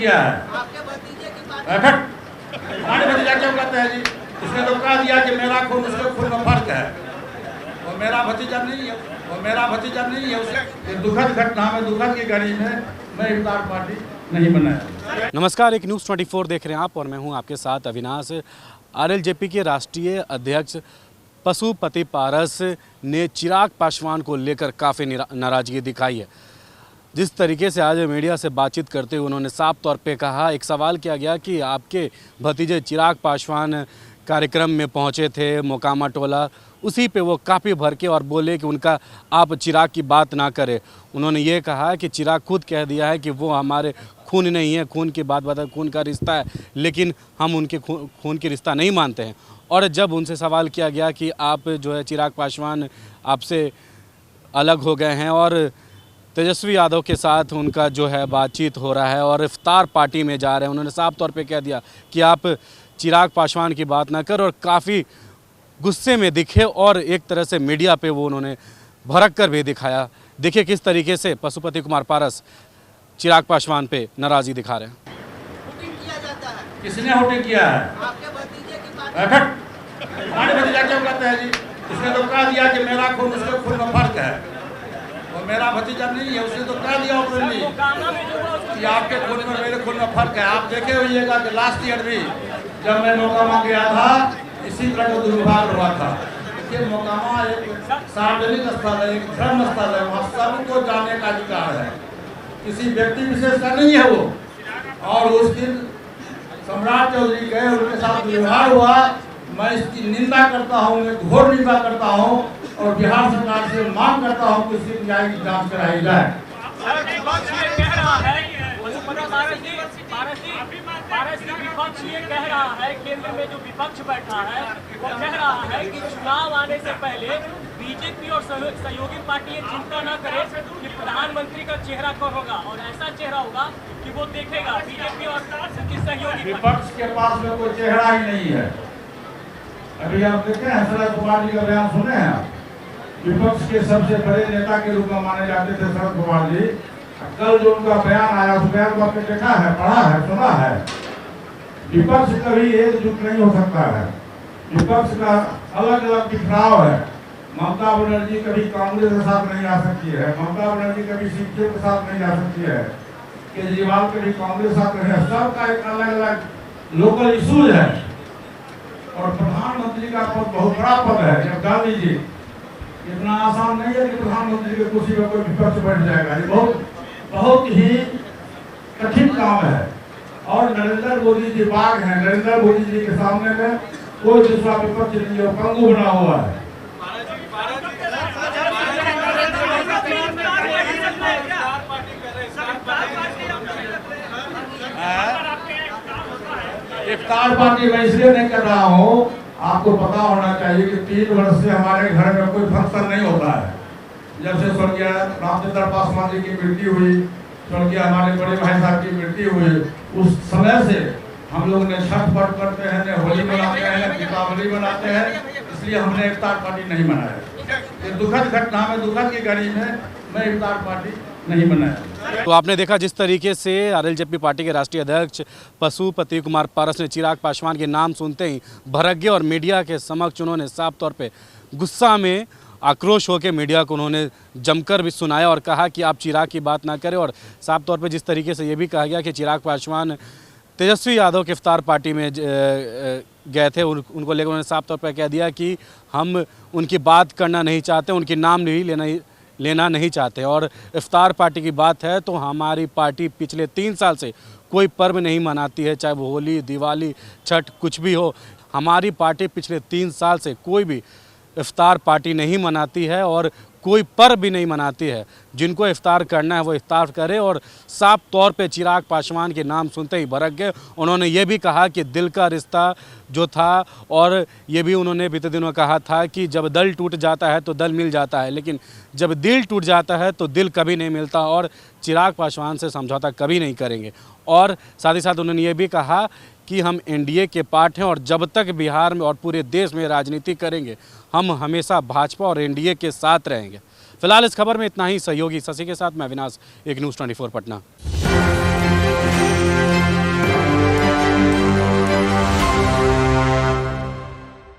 किया है? आपके भतीजे की बात हमारे भतीजा क्यों कहते हैं जी? उसने तो कह दिया कि मेरा खून उसके खून में फर्क है। वो मेरा भतीजा नहीं है, वो मेरा भतीजा नहीं है। उसे दुखद घटना में, दुखद की घड़ी में मैं इफ्तार पार्टी नहीं बनाया। नमस्कार, एक न्यूज़ 24 देख रहे हैं आप और मैं हूं आपके साथ अविनाश। आरएलजेपी के राष्ट्रीय अध्यक्ष पशुपति पारस ने चिराग पासवान को लेकर काफ़ी नाराज़गी दिखाई है। जिस तरीके से आज मीडिया से बातचीत करते हुए उन्होंने साफ तौर पे कहा, एक सवाल किया गया कि आपके भतीजे चिराग पासवान कार्यक्रम में पहुंचे थे मोकामा टोला, उसी पे वो काफ़ी भर के और बोले कि उनका आप चिराग की बात ना करें। उन्होंने ये कहा कि चिराग खुद कह दिया है कि वो हमारे खून नहीं है, खून की बात बता, खून का रिश्ता है, लेकिन हम उनके खून की रिश्ता नहीं मानते हैं। और जब उनसे सवाल किया गया कि आप जो है चिराग पासवान आपसे अलग हो गए हैं और तेजस्वी यादव के साथ उनका जो है बातचीत हो रहा है और इफ्तार पार्टी में जा रहे हैं, उन्होंने साफ तौर पे कह दिया कि आप चिराग पासवान की बात ना कर और काफ़ी गुस्से में दिखे और एक तरह से मीडिया पे वो उन्होंने भड़क कर भी दिखाया। देखिए किस तरीके से पशुपति कुमार पारस चिराग पासवान पे नाराज़गी दिखा रहे हैं। हुटिंग किया जाता है। किसने हुटिंग किया है? आपके भतीजे की बात हमारे भतीजा क्यों कहते हैं जी? उसने तो कह दिया कि मेरा खून उसके खून में फर्क है। वो मेरा भतीजा नहीं है। उसने तो कह दिया ओपनली कि आपके खून में मेरे खून में फर्क है। आप देखे होइएगा कि लास्ट ईयर भी जब मैं मोकामा गया था इसी तरह का दुर्भाग्य हुआ था। देखिए मोकामा एक सार्वजनिक स्थल है, एक धर्म स्थल है, वहाँ सबको जाने का अधिकार है, किसी व्यक्ति विशेष का नहीं है वो। और उस दिन सम्राट चौधरी गए, उनके साथ व्यवहार हुआ, मैं इसकी निंदा करता हूँ, मैं घोर निंदा करता हूँ और बिहार सरकार से मांग करता हूँ कि उसकी न्यायिक जांच कराई जाए। विपक्ष ये कह रहा है, केंद्र में जो विपक्ष बैठा है वो कह रहा है कि चुनाव आने से पहले बीजेपी और सहयोगी पार्टी ये चिंता न करे कि प्रधानमंत्री का चेहरा कौन होगा और ऐसा चेहरा होगा कि वो देखेगा बीजेपी और सहयोगी। विपक्ष के पास में कोई चेहरा ही नहीं है। अभी आप देखे हैं शरद कुमार जी का बयान सुने हैं आप? विपक्ष के सबसे बड़े नेता के रूप में माने जाते थे शरद कुमार जी। कल जो उनका बयान आया उस बयान को आपने देखा है, पढ़ा है, सुना है? विपक्ष कभी एकजुट नहीं हो सकता है। विपक्ष का अलग अलग बिखराव है। ममता बनर्जी कभी कांग्रेस के साथ नहीं आ सकती है, ममता बनर्जी कभी शिवसेना के साथ नहीं आ सकती है, केजरीवाल कभी कांग्रेस के साथ नहीं है। सबका एक अलग अलग लोकल इशूज है। और प्रधानमंत्री का पद बहुत बड़ा पद है। जब गांधी जी, इतना आसान नहीं है कि प्रधानमंत्री की कुर्सी पर कोई विपक्ष बैठ जाएगा। ये बहुत ही कठिन काम है। और नरेंद्र मोदी जी बाघ हैं। नरेंद्र मोदी जी के सामने में कोई दूसरा विपक्ष नहीं है, पंगु बना हुआ है। इफ्तार पार्टी मैं इसलिए नहीं कर रहा हूँ, आपको पता होना चाहिए कि 3 वर्ष से हमारे घर में कोई फंक्शन नहीं होता है। जब से स्वर्गीय रामचंद्र पासवान जी की मृत्यु हुई, स्वर्गीय हमारे बड़े भाई साहब की मृत्यु हुई, उस समय से हम लोग ने छठ पर्व करते हैं, ने होली मनाते हैं, ने दीपावली मनाते हैं, इसलिए हमने इफ्तार पार्टी नहीं बनाया। ये दुखद घटना में, दुखद की घड़ी में मैं इफ्तार पार्टी नहीं बनाया। तो आपने देखा जिस तरीके से आरएलजेपी पार्टी के राष्ट्रीय अध्यक्ष पशुपति कुमार पारस ने चिराग पासवान के नाम सुनते ही भड़क गए और मीडिया के समक्ष उन्होंने साफ तौर पे गुस्सा में आक्रोश होकर मीडिया को उन्होंने जमकर भी सुनाया और कहा कि आप चिराग की बात ना करें। और साफ तौर पे जिस तरीके से ये भी कहा गया कि चिराग पासवान तेजस्वी यादव के इफ्तार पार्टी में गए थे, उनको लेकर उन्होंने साफ तौर पर कह दिया कि हम उनकी बात करना नहीं चाहते, उनके नाम नहीं लेना नहीं चाहते। और इफ्तार पार्टी की बात है तो हमारी पार्टी पिछले 3 साल से कोई पर्व नहीं मनाती है, चाहे वो होली, दिवाली, छठ कुछ भी हो। हमारी पार्टी पिछले 3 साल से कोई भी इफ्तार पार्टी नहीं मनाती है और कोई पर्व भी नहीं मनाती है। जिनको इफ्तार करना है वो इफ्तार करे। और साफ तौर पे चिराग पासवान के नाम सुनते ही भड़क गए। उन्होंने ये भी कहा कि दिल का रिश्ता जो था, और ये भी उन्होंने बीते दिनों कहा था कि जब दिल टूट जाता है तो दल मिल जाता है, लेकिन जब दिल टूट जाता है तो दिल कभी नहीं मिलता और चिराग पासवान से समझौता कभी नहीं करेंगे। और साथ ही साथ उन्होंने ये भी कहा कि हम एनडीए के पार्ट हैं और जब तक बिहार में और पूरे देश में राजनीति करेंगे हम हमेशा भाजपा और एनडीए के साथ रहेंगे। फिलहाल इस खबर में इतना ही। सहयोगी शशि के साथ मैं अविनाश, एक न्यूज़ 24 पटना।